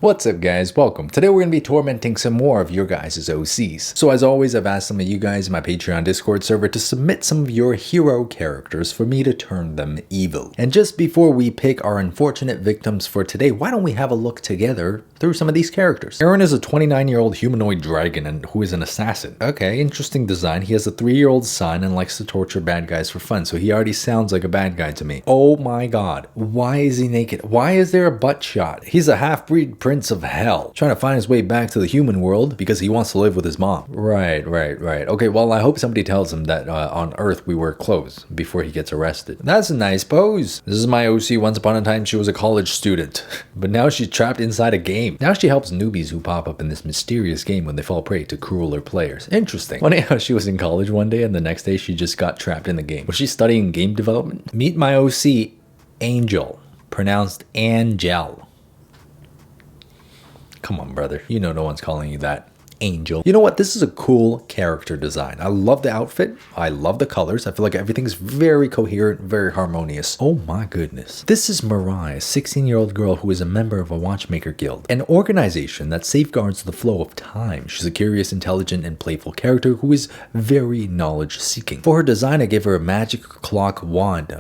What's up guys, welcome. Today we're going to be tormenting some more of your guys' OCs. So as always, I've asked some of you guys in my Patreon Discord server to submit some of your hero characters for me to turn them evil. And just before we pick our unfortunate victims for today, why don't we have a look together through some of these characters. Aaron is a 29-year-old humanoid dragon and who is an assassin. Okay, interesting design. He has a 3-year-old son and likes to torture bad guys for fun, so he already sounds like a bad guy to me. Oh my god, why is he naked? Why is there a butt shot? He's a half-breed prince of hell, trying to find his way back to the human world because he wants to live with his mom. Right. Okay, well, I hope somebody tells him that on Earth we wear clothes before he gets arrested. That's a nice pose. This is my OC. Once upon a time, she was a college student, but now she's trapped inside a game. Now she helps newbies who pop up in this mysterious game when they fall prey to crueler players. Interesting. Funny how she was in college one day and the next day she just got trapped in the game. Was she studying game development? Meet my OC, Angel. Pronounced Angel. Come on, brother. You know no one's calling you that. Angel. You know what? This is a cool character design. I love the outfit. I love the colors. I feel like everything's very coherent, very harmonious. Oh my goodness. This is Mariah, a 16-year-old girl who is a member of a watchmaker guild, an organization that safeguards the flow of time. She's a curious, intelligent, and playful character who is very knowledge-seeking. For her design, I gave her a magic clock wand.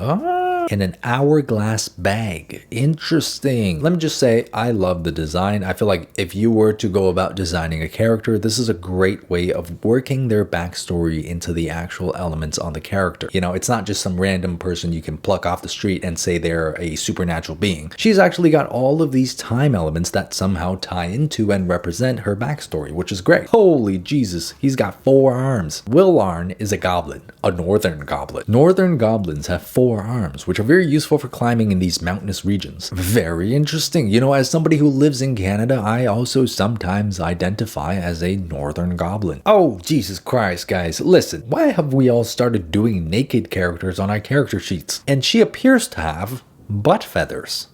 And an hourglass bag. Interesting. Let me just say, I love the design. I feel like if you were to go about designing a character, this is a great way of working their backstory into the actual elements on the character. You know, it's not just some random person you can pluck off the street and say they're a supernatural being. She's actually got all of these time elements that somehow tie into and represent her backstory, which is great. Holy Jesus, he's got 4 arms. Willarn is a goblin, a northern goblin. Northern goblins have 4 arms, which are very useful for climbing in these mountainous regions. Very interesting. You know, as somebody who lives in Canada, I also sometimes identify as a northern goblin. Oh, Jesus Christ, guys. Listen, why have we all started doing naked characters on our character sheets? And she appears to have butt feathers.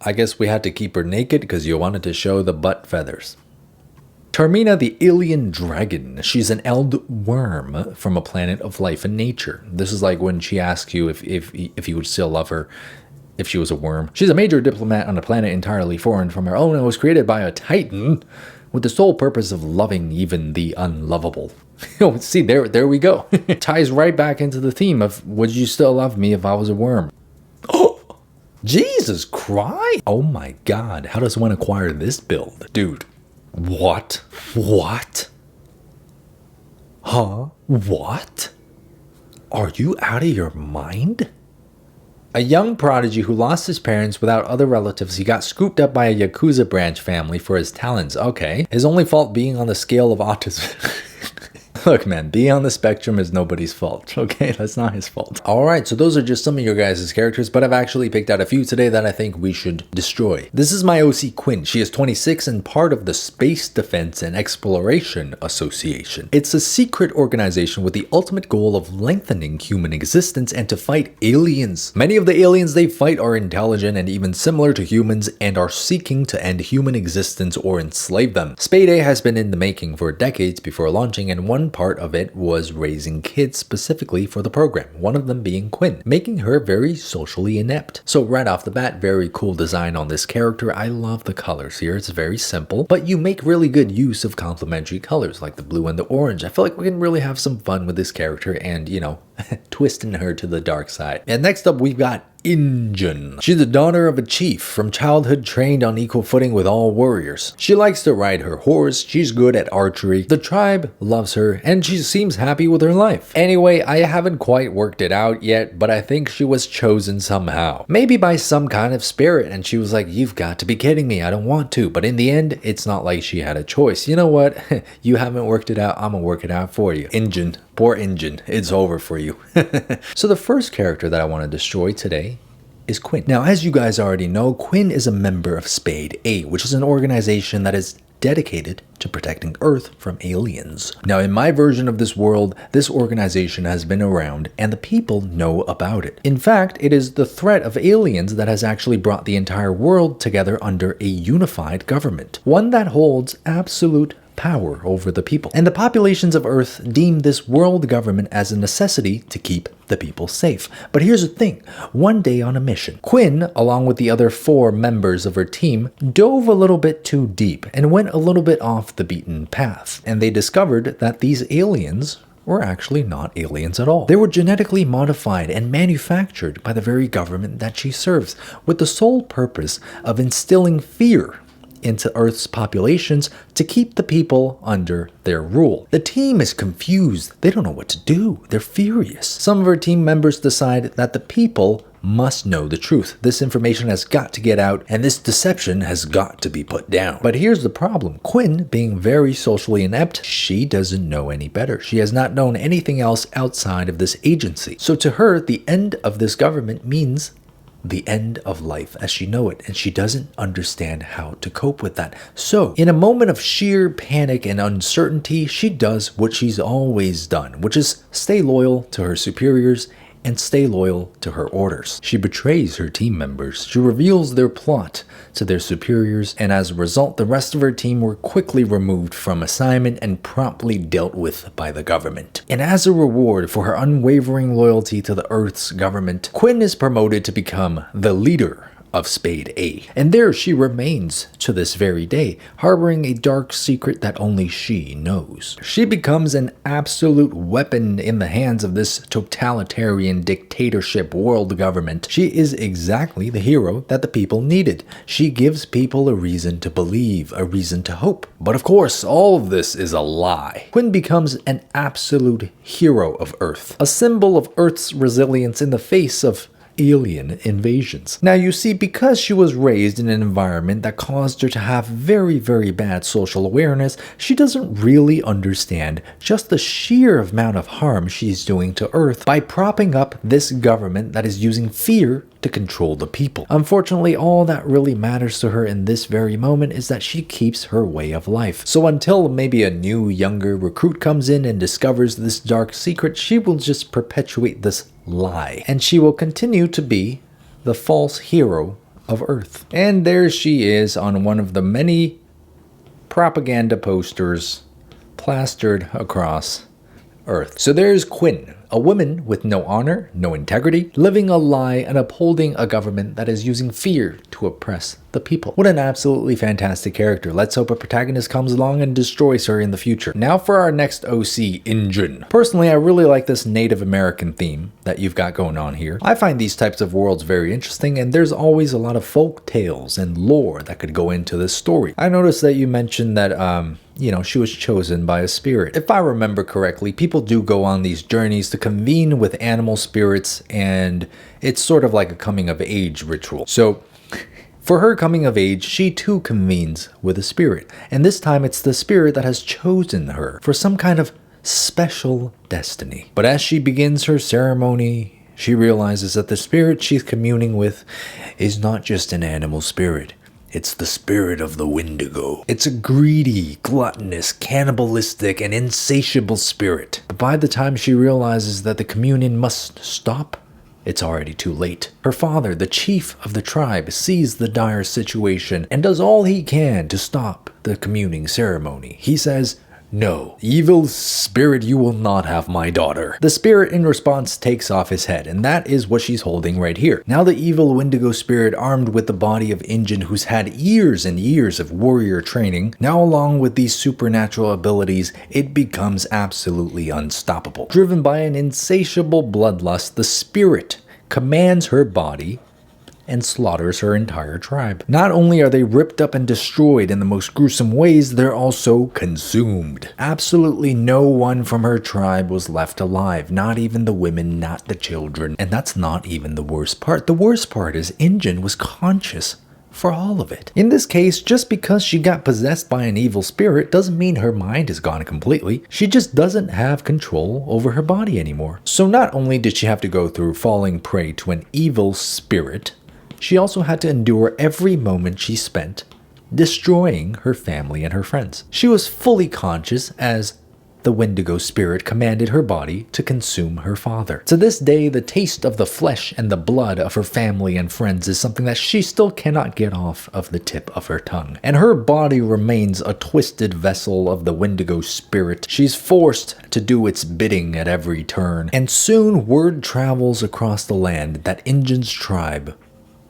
I guess we had to keep her naked because you wanted to show the butt feathers. Termina the alien dragon. She's an eld worm from a planet of life and nature. This is like when she asks you if you would still love her if she was a worm. She's a major diplomat on a planet entirely foreign from her own and was created by a titan with the sole purpose of loving even the unlovable. See, there we go. Ties right back into the theme of would you still love me if I was a worm? Oh, Jesus Christ. Oh my God. How does one acquire this build? Dude. What? Huh? What? Are you out of your mind? A young prodigy who lost his parents without other relatives, he got scooped up by a Yakuza branch family for his talents. Okay. His only fault being on the scale of autism. Look, man, being on the spectrum is nobody's fault, okay? That's not his fault. All right, so those are just some of your guys' characters, but I've actually picked out a few today that I think we should destroy. This is my OC Quinn. She is 26 and part of the Space Defense and Exploration Association. It's a secret organization with the ultimate goal of lengthening human existence and to fight aliens. Many of the aliens they fight are intelligent and even similar to humans and are seeking to end human existence or enslave them. Spade A has been in the making for decades before launching, and one part of it was raising kids specifically for the program, one of them being Quinn, making her very socially inept. So right off the bat, very cool design on this character. I love the colors here. It's very simple, but you make really good use of complementary colors like the blue and the orange. I feel like we can really have some fun with this character and, you know, twisting her to the dark side. And next up, we've got Injun. She's the daughter of a chief, from childhood trained on equal footing with all warriors. She likes to ride her horse, she's good at archery, the tribe loves her, and she seems happy with her life. Anyway, I haven't quite worked it out yet, but I think she was chosen somehow. Maybe by some kind of spirit, and she was like, you've got to be kidding me, I don't want to. But in the end, it's not like she had a choice. You know what? You haven't worked it out, I'm gonna work it out for you. Injun. Poor Injun. It's over for you. So the first character that I want to destroy today is Quinn. Now, as you guys already know, Quinn is a member of Spade A, which is an organization that is dedicated to protecting Earth from aliens. Now, in my version of this world, this organization has been around and the people know about it. In fact, it is the threat of aliens that has actually brought the entire world together under a unified government, one that holds absolute power over the people. And the populations of Earth deem this world government as a necessity to keep the people safe. But here's the thing. One day on a mission, Quinn, along with the other 4 members of her team, dove a little bit too deep and went a little bit off the beaten path. And they discovered that these aliens were actually not aliens at all. They were genetically modified and manufactured by the very government that she serves, with the sole purpose of instilling fear into Earth's populations to keep the people under their rule. The team is confused. They don't know what to do. They're furious. Some of her team members decide that the people must know the truth. This information has got to get out, and this deception has got to be put down. But here's the problem. Quinn, being very socially inept, she doesn't know any better. She has not known anything else outside of this agency. So to her, the end of this government means the end of life as she know it, and she doesn't understand how to cope with that. So, in a moment of sheer panic and uncertainty, she does what she's always done, which is stay loyal to her superiors and stay loyal to her orders. She betrays her team members. She reveals their plot to their superiors, and as a result, the rest of her team were quickly removed from assignment and promptly dealt with by the government. And as a reward for her unwavering loyalty to the Earth's government, Quinn is promoted to become the leader of Spade A. And there she remains to this very day, harboring a dark secret that only she knows. She becomes an absolute weapon in the hands of this totalitarian dictatorship world government. She is exactly the hero that the people needed. She gives people a reason to believe, a reason to hope. But of course, all of this is a lie. Quinn becomes an absolute hero of Earth, a symbol of Earth's resilience in the face of alien invasions. Now you see, because she was raised in an environment that caused her to have very, very bad social awareness, she doesn't really understand just the sheer amount of harm she's doing to Earth by propping up this government that is using fear to control the people. Unfortunately, all that really matters to her in this very moment is that she keeps her way of life. So until maybe a new, younger recruit comes in and discovers this dark secret, she will just perpetuate this lie. And she will continue to be the false hero of Earth. And there she is on one of the many propaganda posters plastered across Earth. So there's Quinn, a woman with no honor, no integrity, living a lie and upholding a government that is using fear to oppress the people. What an absolutely fantastic character. Let's hope a protagonist comes along and destroys her in the future. Now for our next OC, Injun. Personally, I really like this Native American theme that you've got going on here. I find these types of worlds very interesting, and there's always a lot of folk tales and lore that could go into this story. I noticed that you mentioned that, she was chosen by a spirit. If I remember correctly, people do go on these journeys to convene with animal spirits, and it's sort of like a coming of age ritual. So for her coming of age, she too convenes with a spirit. And this time it's the spirit that has chosen her for some kind of special destiny. But as she begins her ceremony, she realizes that the spirit she's communing with is not just an animal spirit. It's the spirit of the Wendigo. It's a greedy, gluttonous, cannibalistic, and insatiable spirit. But by the time she realizes that the communion must stop, it's already too late. Her father, the chief of the tribe, sees the dire situation and does all he can to stop the communing ceremony. He says, "No, evil spirit, you will not have my daughter." The spirit in response takes off his head, and that is what she's holding right here. Now the evil Wendigo spirit, armed with the body of Injun, who's had years and years of warrior training, now along with these supernatural abilities, it becomes absolutely unstoppable. Driven by an insatiable bloodlust, the spirit commands her body and slaughters her entire tribe. Not only are they ripped up and destroyed in the most gruesome ways, they're also consumed. Absolutely no one from her tribe was left alive, not even the women, not the children. And that's not even the worst part. The worst part is Injun was conscious for all of it. In this case, just because she got possessed by an evil spirit doesn't mean her mind is gone completely. She just doesn't have control over her body anymore. So not only did she have to go through falling prey to an evil spirit, she also had to endure every moment she spent destroying her family and her friends. She was fully conscious as the Wendigo spirit commanded her body to consume her father. To this day, the taste of the flesh and the blood of her family and friends is something that she still cannot get off of the tip of her tongue. And her body remains a twisted vessel of the Wendigo spirit. She's forced to do its bidding at every turn. And soon word travels across the land that Injun's tribe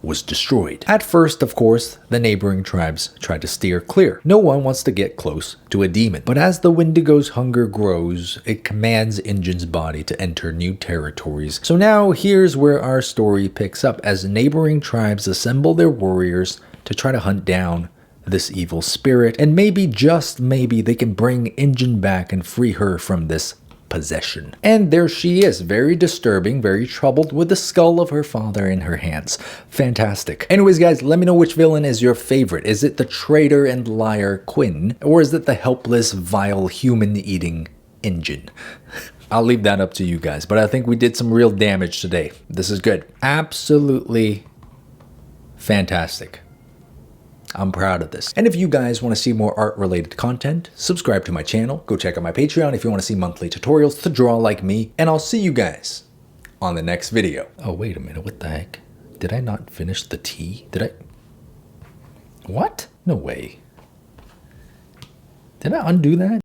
was destroyed. At first, of course, the neighboring tribes tried to steer clear. No one wants to get close to a demon. But as the Wendigo's hunger grows, it commands Injun's body to enter new territories. So now here's where our story picks up as neighboring tribes assemble their warriors to try to hunt down this evil spirit, and maybe, just maybe, they can bring Injun back and free her from this possession. And there she is, very disturbing, very troubled, with the skull of her father in her hands. Fantastic. Anyways, guys, let me know which villain is your favorite. Is it the traitor and liar Quinn, or is it the helpless, vile, human-eating Injun? I'll leave that up to you guys, but I think we did some real damage today. This is good. Absolutely fantastic. I'm proud of this. And if you guys want to see more art-related content, subscribe to my channel. Go check out my Patreon if you want to see monthly tutorials to draw like me. And I'll see you guys on the next video. Oh, wait a minute. What the heck? Did I not finish the tea? Did I? What? No way. Did I undo that?